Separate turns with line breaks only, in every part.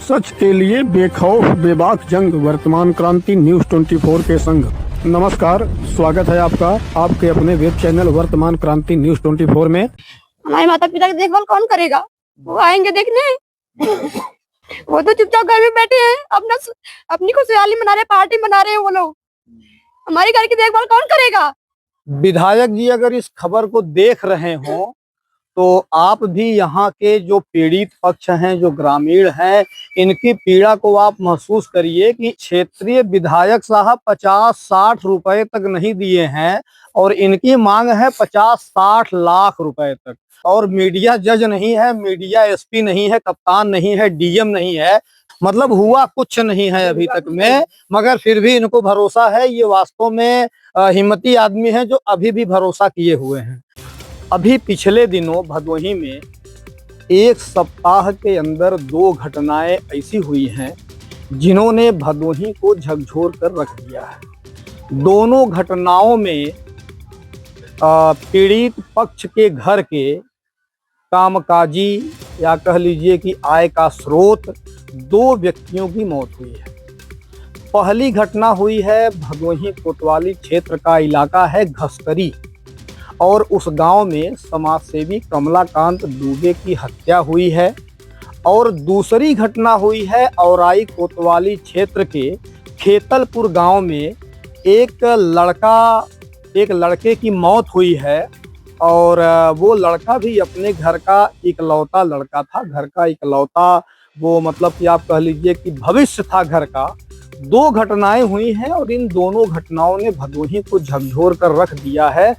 सच के लिए बेखौफ बेबाक जंग, वर्तमान क्रांति न्यूज 24 के संग। नमस्कार, स्वागत है आपका आपके अपने वेब चैनल वर्तमान क्रांति न्यूज 24 में।
हमारे माता पिता की देखभाल कौन करेगा? वो आएंगे देखने। वो तो चुपचाप घर में बैठे हैं, अपनी खुशहाली मना रहे, पार्टी मना रहे हैं वो लोग। हमारे घर की देखभाल कौन करेगा?
विधायक जी अगर इस खबर को देख रहे हो तो आप भी यहाँ के जो पीड़ित पक्ष हैं, जो ग्रामीण हैं, इनकी पीड़ा को आप महसूस करिए कि क्षेत्रीय विधायक साहब 50-60 रुपए तक नहीं दिए हैं और इनकी मांग है 50-60 लाख रुपए तक। और मीडिया जज नहीं है, मीडिया एसपी नहीं है, कप्तान नहीं है, डीएम नहीं है, मतलब हुआ कुछ नहीं है अभी तक में, मगर फिर भी इनको भरोसा है। ये वास्तव में हिम्मती आदमी है जो अभी भी भरोसा किए हुए हैं। अभी पिछले दिनों भदोही में एक सप्ताह के अंदर 2 घटनाएं ऐसी हुई हैं जिन्होंने भदोही को झकझोर कर रख दिया है। दोनों घटनाओं में पीड़ित पक्ष के घर के कामकाजी या कह लीजिए कि आय का स्रोत 2 व्यक्तियों की मौत हुई है। पहली घटना हुई है भदोही कोतवाली क्षेत्र का इलाका है घसकरी, और उस गांव में समाजसेवी कमलाकांत दुबे की हत्या हुई है। और दूसरी घटना हुई है औराई कोतवाली क्षेत्र के खेतलपुर गांव में एक लड़के की मौत हुई है, और वो लड़का भी अपने घर का इकलौता लड़का था, घर का इकलौता, वो मतलब कि आप कह लीजिए कि भविष्य था घर का। 2 घटनाएं हुई हैं और इन दोनों घटनाओं ने भदोही को झकझोर कर रख दिया है।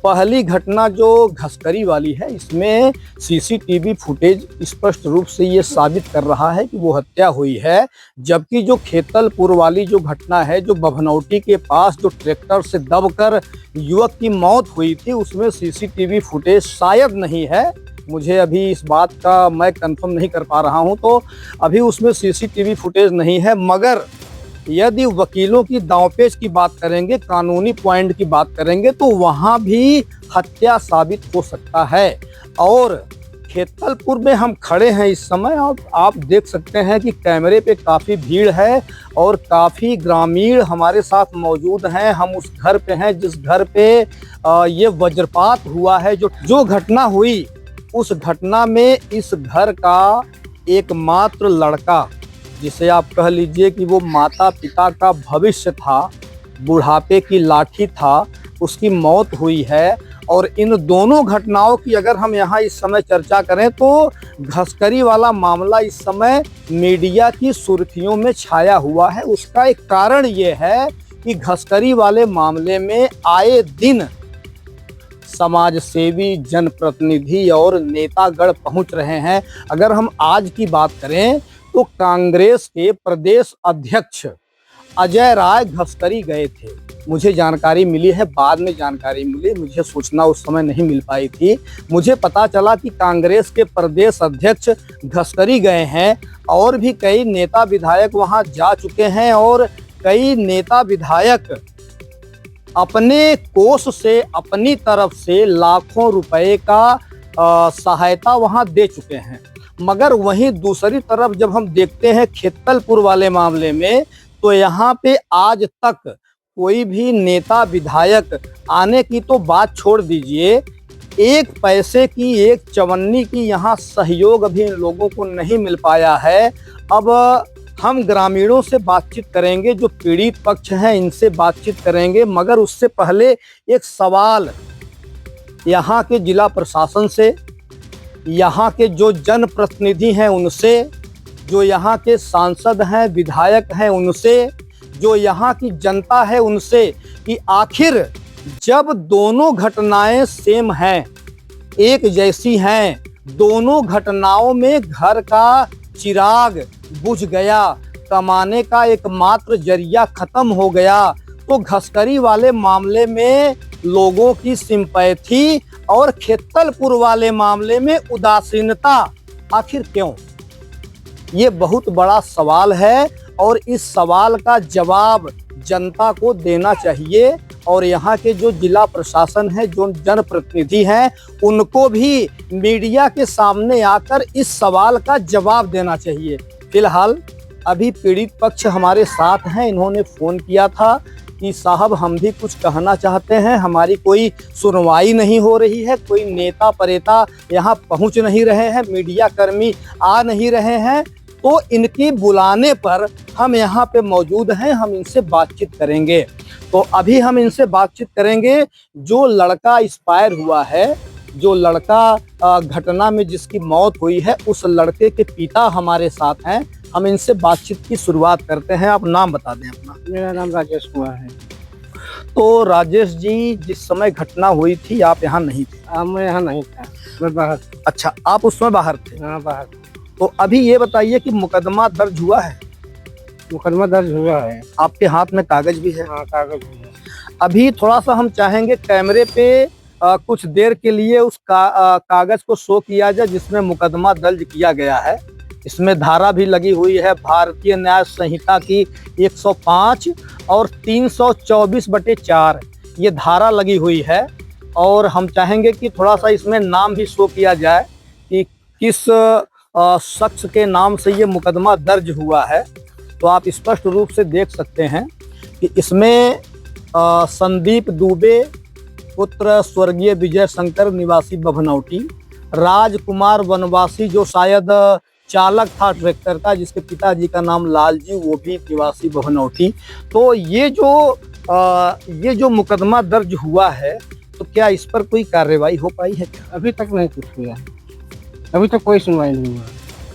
पहली घटना जो घसकरी वाली है, इसमें सीसीटीवी फुटेज स्पष्ट रूप से ये साबित कर रहा है कि वो हत्या हुई है, जबकि जो खेतलपुर वाली जो घटना है, जो बभनौटी के पास जो ट्रैक्टर से दबकर युवक की मौत हुई थी, उसमें सीसीटीवी फुटेज शायद नहीं है। मुझे अभी इस बात का मैं कंफर्म नहीं कर पा रहा हूं, तो अभी उसमें सीसीटीवी फुटेज नहीं है। मगर यदि वकीलों की दांवपेच की बात करेंगे, कानूनी पॉइंट की बात करेंगे, तो वहां भी हत्या साबित हो सकता है। और खेतलपुर में हम खड़े हैं इस समय, आप देख सकते हैं कि कैमरे पे काफ़ी भीड़ है और काफ़ी ग्रामीण हमारे साथ मौजूद हैं। हम उस घर पे हैं जिस घर पे ये वज्रपात हुआ है। जो घटना हुई, उस घटना में इस घर का एकमात्र लड़का, जिसे आप कह लीजिए कि वो माता पिता का भविष्य था, बुढ़ापे की लाठी था, उसकी मौत हुई है। और इन दोनों घटनाओं की अगर हम यहाँ इस समय चर्चा करें तो घसकरी वाला मामला इस समय मीडिया की सुर्खियों में छाया हुआ है। उसका एक कारण ये है कि घसकरी वाले मामले में आए दिन समाजसेवी, जनप्रतिनिधि और नेतागण पहुंच रहे हैं। अगर हम आज की बात करें तो कांग्रेस के प्रदेश अध्यक्ष अजय राय घसकरी गए थे। मुझे जानकारी मिली है, बाद में जानकारी मिली, मुझे सूचना उस समय नहीं मिल पाई थी। मुझे पता चला कि कांग्रेस के प्रदेश अध्यक्ष घसकरी गए हैं और भी कई नेता विधायक वहां जा चुके हैं, और कई नेता विधायक अपने कोष से, अपनी तरफ से लाखों रुपए का सहायता वहां दे चुके हैं। मगर वहीं दूसरी तरफ जब हम देखते हैं खेतलपुर वाले मामले में, तो यहाँ पे आज तक कोई भी नेता विधायक आने की तो बात छोड़ दीजिए, 1 पैसे की, 1 चवन्नी की यहाँ सहयोग अभी इन लोगों को नहीं मिल पाया है। अब हम ग्रामीणों से बातचीत करेंगे, जो पीड़ित पक्ष हैं इनसे बातचीत करेंगे, मगर उससे पहले एक सवाल यहाँ के जिला प्रशासन से, यहाँ के जो जनप्रतिनिधि हैं उनसे, जो यहाँ के सांसद हैं, विधायक हैं उनसे, जो यहाँ की जनता है उनसे, कि आखिर जब दोनों घटनाएं सेम हैं, एक जैसी हैं, दोनों घटनाओं में घर का चिराग बुझ गया, कमाने का एकमात्र जरिया खत्म हो गया, तो घसकरी वाले मामले में लोगों की सिंपैथी और खेतलपुर वाले मामले में उदासीनता आखिर क्यों? ये बहुत बड़ा सवाल है और इस सवाल का जवाब जनता को देना चाहिए। और यहाँ के जो जिला प्रशासन है, जो जनप्रतिनिधि हैं, उनको भी मीडिया के सामने आकर इस सवाल का जवाब देना चाहिए। फिलहाल अभी पीड़ित पक्ष हमारे साथ हैं। इन्होंने फोन किया था कि साहब हम भी कुछ कहना चाहते हैं, हमारी कोई सुनवाई नहीं हो रही है, कोई नेता परेता यहाँ पहुँच नहीं रहे हैं, मीडिया कर्मी आ नहीं रहे हैं, तो इनके बुलाने पर हम यहाँ पे मौजूद हैं, हम इनसे बातचीत करेंगे। तो अभी हम इनसे बातचीत करेंगे। जो लड़का एक्सपायर हुआ है, जो लड़का घटना में जिसकी मौत हुई है, उस लड़के के पिता हमारे साथ हैं। हम इनसे बातचीत की शुरुआत करते हैं। आप नाम बता दें अपना।
मेरा नाम राजेश कुमार है।
तो राजेश जी, जिस समय घटना हुई थी आप यहाँ नहीं थे?
मैं यहाँ नहीं था, मैं बाहर।
अच्छा, आप उस समय बाहर थे?
हाँ, बाहर।
तो अभी ये बताइए कि मुकदमा दर्ज हुआ है?
मुकदमा दर्ज हुआ है।
आपके हाथ में कागज भी है?
हाँ, कागज भी है।
अभी थोड़ा सा हम चाहेंगे कैमरे पे कुछ देर के लिए उस कागज को शो किया जाए जिसमें मुकदमा दर्ज किया गया है। इसमें धारा भी लगी हुई है भारतीय न्याय संहिता की 105 और 324/4 ये धारा लगी हुई है। और हम चाहेंगे कि थोड़ा सा इसमें नाम भी शो किया जाए कि किस शख्स के नाम से ये मुकदमा दर्ज हुआ है। तो आप स्पष्ट रूप से देख सकते हैं कि इसमें संदीप दुबे पुत्र स्वर्गीय विजय शंकर निवासी बभनौटी, राजकुमार वनवासी जो शायद चालक था ट्रैक्टर का, जिसके पिताजी का नाम लालजी, वो भी निवासी बभनौटी। तो ये जो मुकदमा दर्ज हुआ है, तो क्या इस पर कोई कार्रवाई हो पाई है क्या?
अभी तक नहीं कुछ हुआ, अभी तक कोई सुनवाई नहीं हुआ।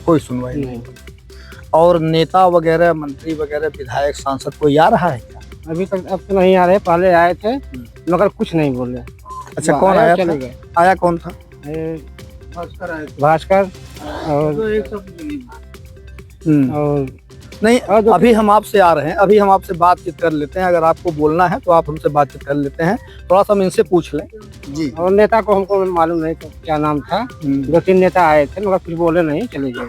कोई सुनवाई नहीं। और नेता वगैरह, मंत्री वगैरह, विधायक, सांसद कोई आ रहा है क्या?
अभी तक अब तो नहीं आ रहे, पहले आए थे मगर कुछ नहीं बोले।
अच्छा, कौन आया था?
चले गए।
आया कौन था?
भास्कर और
नहीं, अभी हम आपसे आ रहे हैं, अभी हम आपसे बातचीत कर लेते हैं। अगर आपको बोलना है तो आप हमसे बातचीत कर लेते हैं, थोड़ा सा हम इनसे पूछ लें जी।
और नेता को हमको मालूम नहीं तो क्या नाम था। 2-3 नेता आए थे मगर कुछ बोले नहीं, चले गए।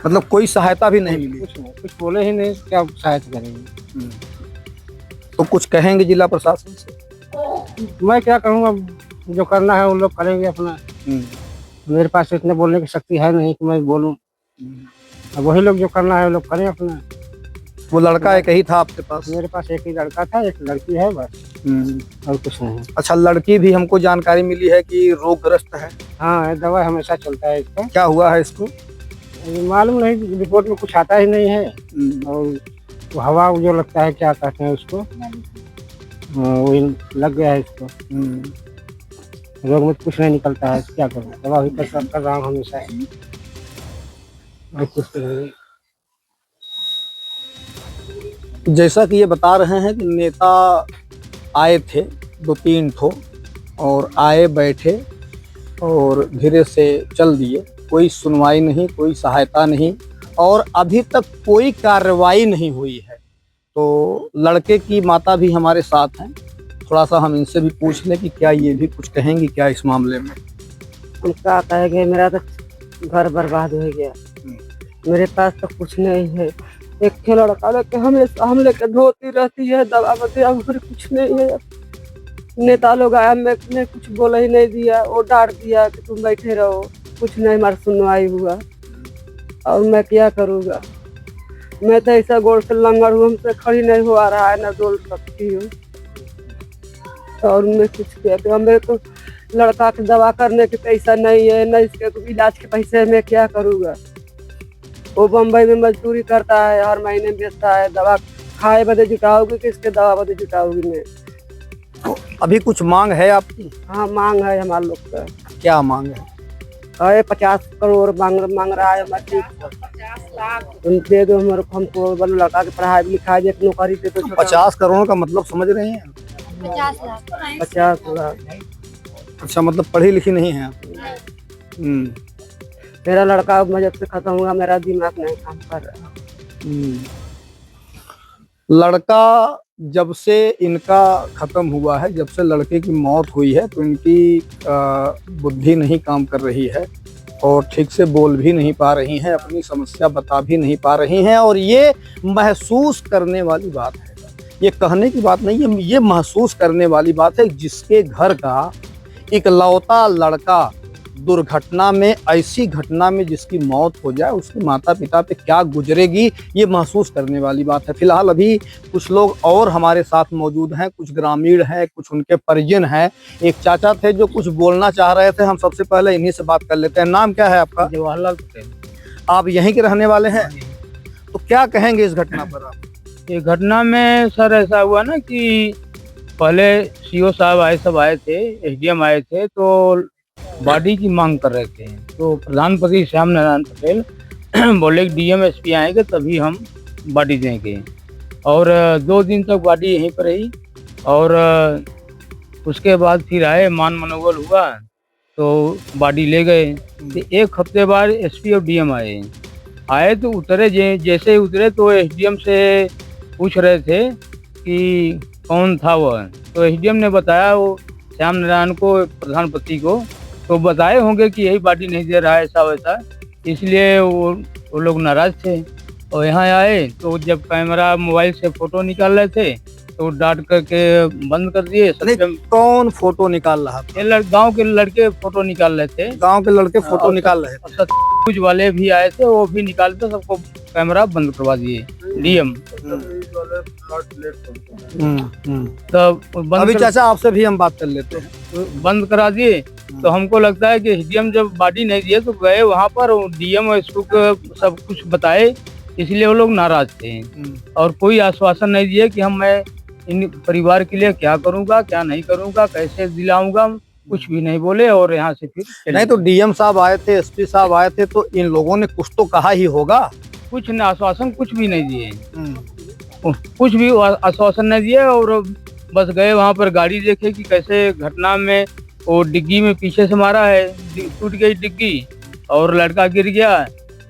मतलब कोई सहायता भी नहीं मिली?
कुछ नहीं, कुछ बोले ही नहीं, क्या सहायता करेंगे।
तो कुछ कहेंगे जिला प्रशासन से?
मैं क्या कहूँगा, जो करना है वो लोग करेंगे अपना। मेरे पास इतने बोलने की शक्ति है नहीं कि मैं बोलूं। अब वही लोग जो करना है वो लोग करें अपना।
वो लड़का एक ही था आपके पास?
मेरे पास एक ही लड़का था, एक लड़की है बस, और कुछ नहीं।
अच्छा, लड़की भी हमको जानकारी मिली है कि रोगग्रस्त है?
हाँ, दवा हमेशा चलता है इसका।
क्या हुआ है इसको?
मालूम नहीं, रिपोर्ट में कुछ आता ही नहीं है। और वो हवा जो लगता है, क्या कहते हैं उसको, वही लग गया है इसको। रोग में कुछ नहीं निकलता है, क्या करूँ, दवा भी कर रहा हूँ हमेशा।
जैसा कि ये बता रहे हैं कि नेता आए थे 2-3 ठो, और आए बैठे और धीरे से चल दिए। कोई सुनवाई नहीं, कोई सहायता नहीं, और अभी तक कोई कार्रवाई नहीं हुई है। तो लड़के की माता भी हमारे साथ हैं, थोड़ा सा हम इनसे भी पूछ लें कि क्या ये भी कुछ कहेंगी क्या इस मामले में।
क्या कहेंगे, मेरा तो घर बर्बाद हो गया, मेरे पास तो कुछ नहीं है। एक लड़का लेके हमेशा हम लेके धोती रहती है, दवा बतिया, और कुछ नहीं है। नेता लोग आया, मैं कुछ बोला ही नहीं दिया, वो डांट दिया कि तुम बैठे रहो, कुछ नहीं, हमारी सुनवाई हुआ। और मैं क्या करूँगा, मैं तो ऐसा गोड़ से लंगड़ हूँ, हमसे खड़ी नहीं हुआ रहा है, ना डोल सकती हूँ। और मैं कुछ कहते, मेरे तो लड़का की दवा करने के पैसा नहीं है, न इसके इलाज के पैसे मैं क्या करूँगा। वो बम्बई में मजदूरी करता है, हर महीने बेचता है, दवा खाए बदे जुटाओगी, किसके दवा बदे जुटाओगी मैं।
तो अभी कुछ मांग है आपकी?
हाँ, मांग है हमारे लोग का।
क्या मांग है?
50 करोड़ मांग रहा है हमारे। 50 लाख दे दो हमारे, हमको लड़का की पढ़ाई लिखाई एक नौकरी दे दो।
50 करोड़ का मतलब समझ रहे हैं?
50 लाख।
अच्छा, मतलब पढ़ी लिखी नहीं है आप?
मेरा लड़का मजब से खत्म हुआ, मेरा दिमाग नहीं काम कर रहा।
लड़का जब से इनका खत्म हुआ है, जब से लड़के की मौत हुई है, तो इनकी बुद्धि नहीं काम कर रही है, और ठीक से बोल भी नहीं पा रही हैं, अपनी समस्या बता भी नहीं पा रही हैं। और ये महसूस करने वाली बात है, ये कहने की बात नहीं है, ये महसूस करने वाली बात है। जिसके घर का इकलौता लड़का दुर्घटना में, ऐसी घटना में जिसकी मौत हो जाए, उसके माता पिता पे क्या गुजरेगी, ये महसूस करने वाली बात है। फिलहाल अभी कुछ लोग और हमारे साथ मौजूद हैं, कुछ ग्रामीण हैं, कुछ उनके परिजन हैं। एक चाचा थे जो कुछ बोलना चाह रहे थे, हम सबसे पहले इन्हीं से बात कर लेते हैं। नाम क्या है आपका?
जवाहरलाल पटेल।
आप यहीं के रहने वाले हैं? तो क्या कहेंगे इस घटना पर आप?
ये घटना में सर ऐसा हुआ ना कि पहले सीओ साहब आए थे, एसडीएम आए थे, तो बॉडी की मांग कर रहे थे। तो प्रधानमंत्री श्याम नारायण पटेल बोले कि डीएम एसपी आएंगे तभी हम बॉडी देंगे। और 2 दिन तक बॉडी यहीं पर रही। और उसके बाद फिर आए, मान मनोबल हुआ तो बॉडी ले गए। तो 1 हफ्ते बाद एसपी और डीएम आए तो उतरे, जैसे ही उतरे तो एसडीएम से पूछ रहे थे कि कौन था वह। तो एसडीएम ने बताया वो श्याम नारायण को, प्रधानमंत्री को, तो बताए होंगे कि यही पार्टी नहीं दे रहा है ऐसा वैसा, इसलिए वो लोग नाराज थे। और यहाँ आए तो जब कैमरा मोबाइल से फोटो निकाल रहे थे तो डांट करके बंद कर दिए।
कौन फोटो निकाल रहा था?
गांव के लड़के फोटो निकाल रहे थे।
गांव के लड़के फोटो निकाल रहे थे।
कुछ वाले भी आए थे, वो भी निकालते, सबको कैमरा बंद करवा दिए डीएम। तब
अभी चाचा आपसे भी हम बात कर लेते हैं।
बंद करा दिए। तो हमको लगता है कि डीएम जब बॉडी नहीं दिए तो गए वहाँ पर, डीएम और इसको सब कुछ बताए, इसलिए वो लोग नाराज थे। और कोई आश्वासन नहीं दिए कि मैं इन परिवार के लिए क्या करूँगा, क्या नहीं करूँगा, कैसे दिलाऊंगा, कुछ भी नहीं बोले। और यहाँ से फिर
नहीं, तो डीएम साहब आए थे, एसपी साहब आए थे, तो इन लोगों ने कुछ तो कहा ही होगा।
कुछ न आश्वासन कुछ भी नहीं दिए, कुछ भी आश्वासन नहीं दिए। और बस गए वहाँ पर, गाड़ी देखे कि कैसे घटना में वो डिग्गी में पीछे से मारा है, टूट गई डिग्गी और लड़का गिर गया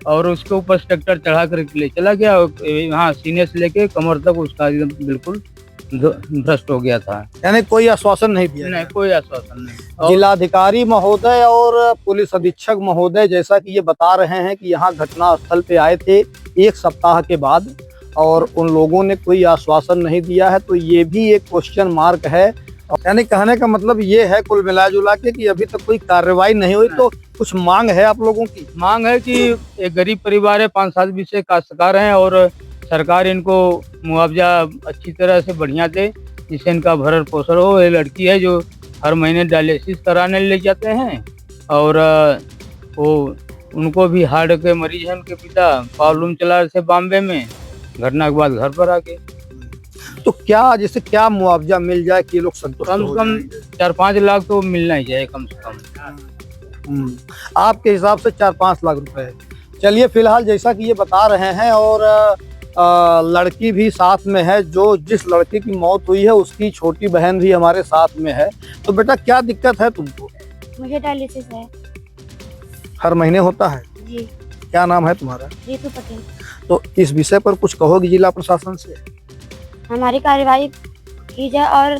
और उसके ऊपर ट्रैक्टर चढ़ा कर ले चला गया। वहाँ सीने से लेके कमर तक उसका एकदम बिल्कुल भ्रष्ट हो गया था।
यानी कोई आश्वासन नहीं दिया?
नहीं, कोई आश्वासन नहीं।
जिलाधिकारी महोदय और पुलिस अधीक्षक महोदय जैसा कि ये बता रहे हैं कि यहाँ घटना स्थल पे आए थे 1 सप्ताह के बाद और उन लोगों ने कोई आश्वासन नहीं दिया है, तो ये भी एक क्वेश्चन मार्क है। यानी कहने का मतलब ये है कुल मिला जुला के कि अभी तक कोई कार्रवाई नहीं हुई। तो कुछ मांग है आप लोगों की?
मांग है कि एक गरीब परिवार है, 5-7 बीस से काश्तकार हैं और सरकार इनको मुआवजा अच्छी तरह से बढ़िया दे, जिससे इनका भरण पोषण हो। ये लड़की है जो हर महीने डायलिसिस कराने ले जाते हैं और वो उनको भी हार्ट के मरीज हैं, उनके पिता प्रॉब्लम चला रहे थे बॉम्बे में, घटना के बाद घर पर आके।
तो क्या, जैसे क्या मुआवजा मिल जाए कि ये लोग संतुष्ट
कम से कम 4-5 लाख तो मिलना ही चाहिए कम से कम।
आपके हिसाब से 4-5 लाख रुपए। चलिए, फिलहाल जैसा कि ये बता रहे हैं और लड़की भी साथ में है, जो जिस लड़की की मौत हुई है उसकी छोटी बहन भी हमारे साथ में है। तो बेटा क्या दिक्कत है तुमको?
मुझे डायलिसिस है
हर महीने होता है
जी।
क्या नाम है तुम्हारा?
रितु पटेल।
तो इस विषय पर कुछ कहोगी जिला प्रशासन से?
हमारी कार्यवाही की जाए और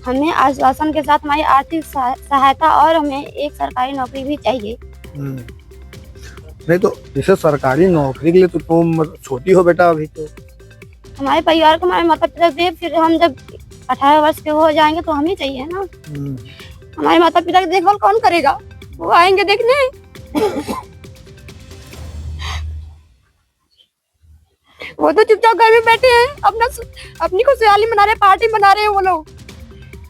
हमें आश्वासन के साथ हमारी आर्थिक सहायता और हमें एक सरकारी नौकरी भी चाहिए।
नहीं, तो जैसे सरकारी नौकरी के लिए तो तुम छोटी हो बेटा अभी। तो
हमारे परिवार को हमारे माता पिता दे, फिर हम जब 18 वर्ष के हो जाएंगे तो हमें चाहिए ना। हमारे माता पिता की देखभाल कौन करेगा? वो आएंगे देखने। वो तो चुपचाप घर में बैठे हैं, अपनी खुशहाली मना रहे, पार्टी मना रहे हैं वो लोग।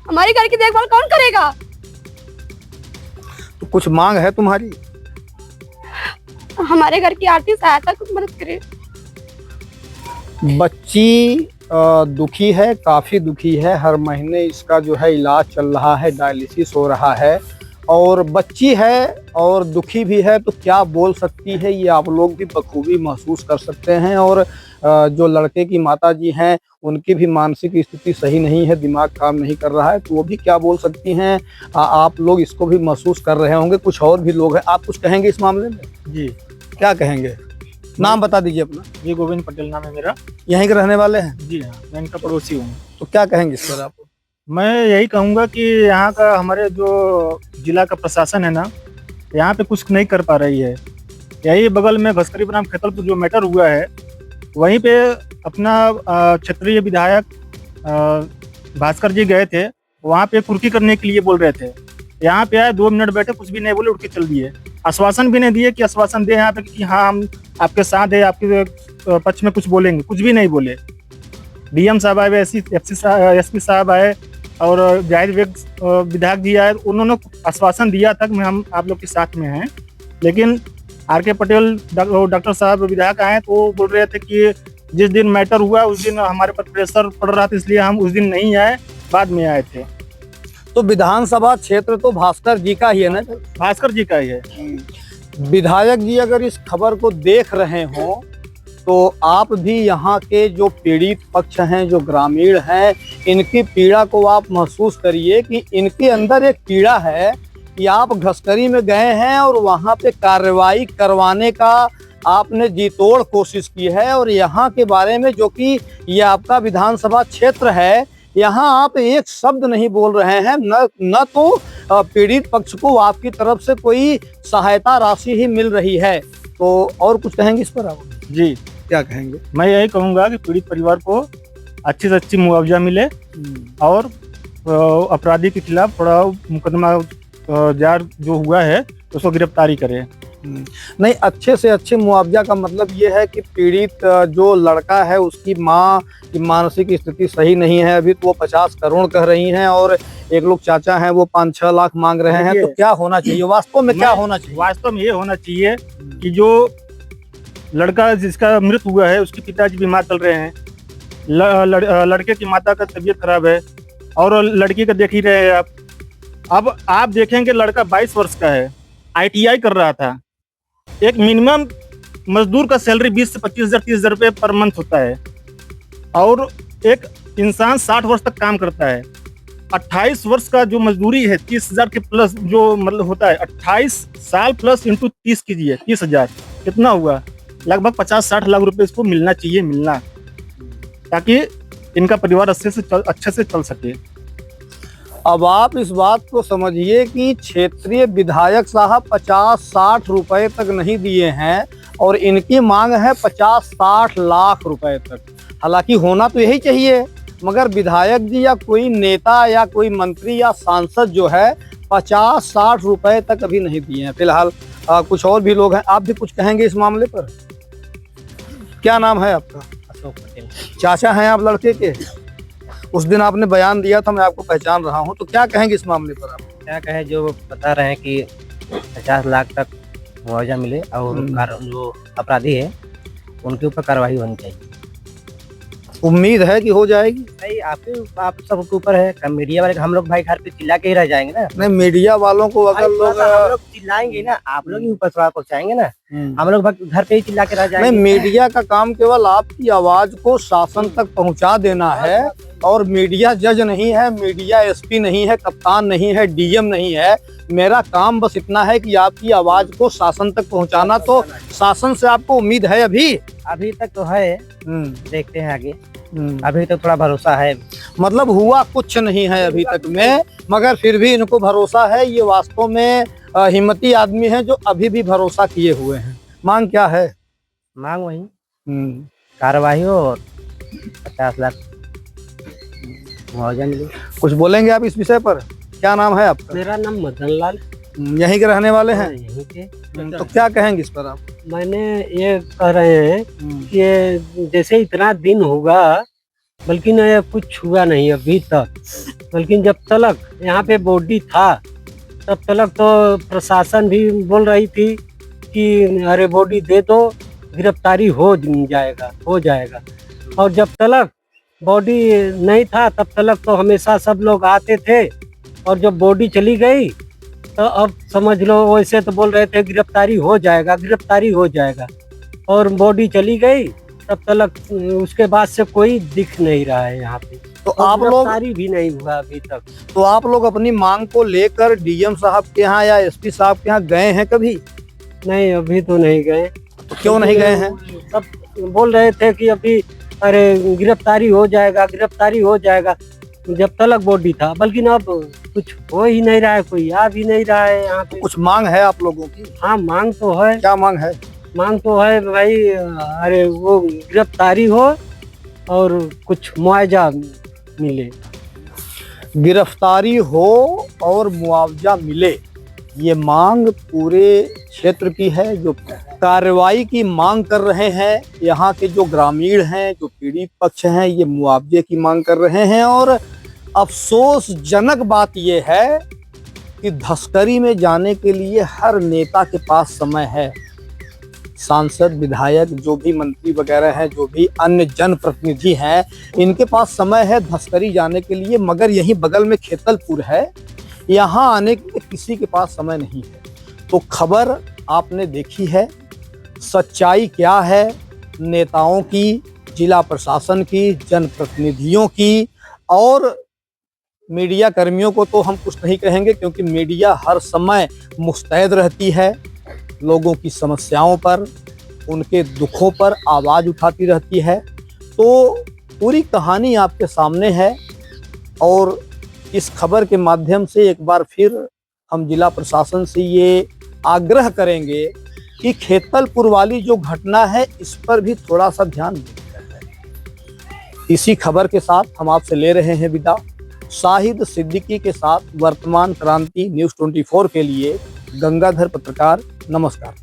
हमारे घर की देखभाल कौन करेगा?
तो कुछ मांग है तुम्हारी?
हमारे घर की आर्थिक सहायता कुछ मदद करे।
बच्ची दुखी है, काफी दुखी है। हर महीने इसका जो है इलाज चल रहा है, डायलिसिस हो रहा है और बच्ची है और दुखी भी है। तो क्या बोल सकती है ये आप लोग भी बखूबी महसूस कर सकते हैं। और जो लड़के की माताजी हैं उनकी भी मानसिक स्थिति सही नहीं है, दिमाग काम नहीं कर रहा है, तो वो भी क्या बोल सकती हैं। आप लोग इसको भी महसूस कर रहे होंगे। कुछ और भी लोग हैं, आप कुछ कहेंगे इस मामले में?
जी,
क्या कहेंगे? नाम बता दीजिए अपना।
जी, गोविंद पटेल नाम है मेरा।
यहीं के रहने वाले हैं?
जी हाँ, मैं इनका पड़ोसी हूँ।
तो क्या कहेंगे इस पर आप?
मैं यही कहूँगा कि यहाँ का हमारे जो जिला का प्रशासन है ना, यहाँ पे कुछ नहीं कर पा रही है। यही बगल में घसकरी बनाम खेतलपुर जो मैटर हुआ है, वहीं पे अपना क्षेत्रीय विधायक भास्कर जी गए थे, वहाँ पे कुर्की करने के लिए बोल रहे थे।
यहाँ पे आए 2 मिनट बैठे, कुछ भी नहीं बोले, उठ के चल दिए। आश्वासन भी नहीं दिए कि आश्वासन दे यहाँ पे कि हाँ हम आपके साथ है, आपके पक्ष में कुछ बोलेंगे, कुछ भी नहीं बोले। डीएम साहब आए, एसपी साहब आए और जाहिर विधायक जी आए, उन्होंने आश्वासन दिया था कि हम आप लोग के साथ में हैं। लेकिन आर.के. पटेल डॉक्टर साहब विधायक आए तो वो बोल रहे थे कि जिस दिन मैटर हुआ उस दिन हमारे पर प्रेशर पड़ रहा था, इसलिए हम उस दिन नहीं आए, बाद में आए थे।
तो विधानसभा क्षेत्र तो भास्कर जी का ही है ना?
भास्कर जी का ही है।
विधायक जी अगर इस खबर को देख रहे हो तो आप भी यहाँ के जो पीड़ित पक्ष हैं, जो ग्रामीण हैं, इनकी पीड़ा को आप महसूस करिए कि इनके अंदर एक पीड़ा है कि आप घसकरी में गए हैं और वहाँ पे कार्रवाई करवाने का आपने जी तोड़ कोशिश की है, और यहाँ के बारे में, जो कि ये आपका विधानसभा क्षेत्र है, यहाँ आप एक शब्द नहीं बोल रहे हैं। न तो पीड़ित पक्ष को आपकी तरफ से कोई सहायता राशि ही मिल रही है। तो और कुछ कहेंगे इस पर आप?
जी,
क्या कहेंगे?
मैं यही कहूँगा कि पीड़ित परिवार को अच्छी से अच्छी मुआवजा मिले और अपराधी के खिलाफ थोड़ा मुकदमा जार जो हुआ है उसको गिरफ्तारी करे।
नहीं, अच्छे से अच्छे मुआवजा का मतलब ये है कि पीड़ित जो लड़का है उसकी माँ की मानसिक स्थिति सही नहीं है। अभी तो वो 50 करोड़ कह रही हैं और एक लोग चाचा हैं वो 5-6 लाख मांग रहे हैं। तो क्या होना चाहिए वास्तव में? क्या होना चाहिए?
वास्तव में ये होना चाहिए कि जो लड़का जिसका मृत्यु हुआ है उसके पिताजी बीमार चल रहे हैं, लड़के की माता का तबीयत खराब है और लड़की का देख ही रहे हैं आप। अब आप देखेंगे लड़का 22 वर्ष का है, ITI कर रहा था। एक मिनिमम मजदूर का सैलरी 20 से 25 हज़ार 30 हज़ार रुपये पर मंथ होता है और एक इंसान 60 वर्ष तक काम करता है। 28 वर्ष का जो मजदूरी है 30 हज़ार के प्लस जो मतलब होता है, 28 साल प्लस इंटू 30 कीजिए, 30 हज़ार कितना हुआ? लगभग 50-60 लाख रुपए इसको मिलना चाहिए, ताकि इनका परिवार अच्छे से चल सके।
अब आप इस बात को समझिए कि क्षेत्रीय विधायक साहब 50-60 रुपए तक नहीं दिए हैं और इनकी मांग है 50-60 लाख रुपए तक। हालांकि होना तो यही चाहिए, मगर विधायक जी या कोई नेता या कोई मंत्री या सांसद जो है 50-60 रुपए तक अभी नहीं दिए हैं। फिलहाल कुछ और भी लोग हैं, आप भी कुछ कहेंगे इस मामले पर? क्या नाम है आपका?
अशोक पटेल।
चाचा हैं आप लड़के के? उस दिन आपने बयान दिया था, मैं आपको पहचान रहा हूं, तो क्या कहेंगे इस मामले पर आप?
क्या कहे, जो बता रहे हैं कि 50 लाख तक मुआवजा मिले और जो अपराधी है उनके ऊपर कार्रवाई होनी चाहिए।
उम्मीद है कि हो जाएगी?
भाई आप सबके ऊपर है। मीडिया वाले हम लोग भाई घर पे चिल्ला के ही रह जाएंगे ना।
नहीं, मीडिया वालों को अगर लोग
हम लोग चिल्लाएंगे ना, आप लोग ही ऊपर थोड़ा पहुंचाएंगे ना, हम लोग घर पे ही चिल्ला के रह जाएंगे।
नहीं, मीडिया का काम केवल आपकी आवाज को शासन तक पहुंचा देना है, और मीडिया जज नहीं है, मीडिया एसपी नहीं है, कप्तान नहीं है, डीएम नहीं है। मेरा काम बस इतना है कि आपकी आवाज को शासन तक पहुंचाना। तो शासन से आपको उम्मीद है? अभी
तक तो है, देखते हैं आगे। अभी तो थोड़ा भरोसा है,
मतलब हुआ कुछ नहीं है अभी तक में, मगर फिर भी इनको भरोसा है। ये वास्तव में हिम्मती आदमी है जो अभी भी भरोसा किए हुए हैं। मांग क्या है?
मांग वही कार्रवाई हो और 50 लाख मुआवजा मिले।
कुछ बोलेंगे आप इस विषय पर? क्या नाम है आपका?
मेरा नाम मदन लाल।
यहीं के रहने वाले हैं?
यहीं के।
तो क्या कहेंगे इस पर आप?
मैंने ये कह रहे हैं कि जैसे इतना दिन होगा, बल्कि न कुछ हुआ नहीं अभी तक, बल्कि जब तक यहाँ पे बॉडी था तब तक तो प्रशासन भी बोल रही थी कि अरे बॉडी दे दो, गिरफ्तारी हो जाएगा। और जब तक बॉडी नहीं था तब तक तो हमेशा सब लोग आते थे, और जब बॉडी चली गई तो अब समझ लो वैसे तो बोल रहे थे गिरफ्तारी हो जाएगा, और बॉडी चली गई तब तक उसके बाद से कोई दिख नहीं रहा है यहाँ पे।
तो आप लोग
गिरफ्तारी भी नहीं हुआ अभी तक।
तो आप लोग अपनी मांग को लेकर डीएम साहब के यहाँ या एसपी साहब के यहाँ गए हैं कभी?
नहीं, अभी तो नहीं गए।
तो क्यों नहीं गए हैं?
सब बोल रहे थे कि अभी अरे गिरफ्तारी हो जाएगा, जब तक बॉडी था, बल्कि अब कुछ हो ही नहीं रहा है, कोई आ भी नहीं रहा है यहाँ पे।
कुछ मांग है आप लोगों की?
हाँ, मांग तो है।
क्या मांग है?
मांग तो है भाई, अरे वो गिरफ्तारी हो और कुछ मुआवजा मिले।
गिरफ्तारी हो और मुआवजा मिले, ये मांग पूरे क्षेत्र की है। जो कार्रवाई की मांग कर रहे हैं यहाँ के जो ग्रामीण हैं, जो पीड़ित पक्ष हैं, ये मुआवजे की मांग कर रहे हैं। और अफसोसजनक बात ये है कि धस्करी में जाने के लिए हर नेता के पास समय है। सांसद, विधायक, जो भी मंत्री वगैरह हैं, जो भी अन्य जनप्रतिनिधि हैं, इनके पास समय है धस्करी जाने के लिए, मगर यहीं बगल में खेतलपुर है, यहाँ आने के लिए किसी के पास समय नहीं है। तो खबर आपने देखी है, सच्चाई क्या है नेताओं की, जिला प्रशासन की, जनप्रतिनिधियों की और मीडिया कर्मियों को तो हम कुछ नहीं कहेंगे, क्योंकि मीडिया हर समय मुस्तैद रहती है, लोगों की समस्याओं पर, उनके दुखों पर आवाज़ उठाती रहती है। तो पूरी कहानी आपके सामने है और इस खबर के माध्यम से एक बार फिर हम जिला प्रशासन से ये आग्रह करेंगे कि खेतलपुर वाली जो घटना है इस पर भी थोड़ा सा ध्यान दें। इसी खबर के साथ हम आपसे ले रहे हैं विदा। शाहिद सिद्दीकी के साथ वर्तमान क्रांति न्यूज़ 24 के लिए गंगाधर पत्रकार, नमस्कार।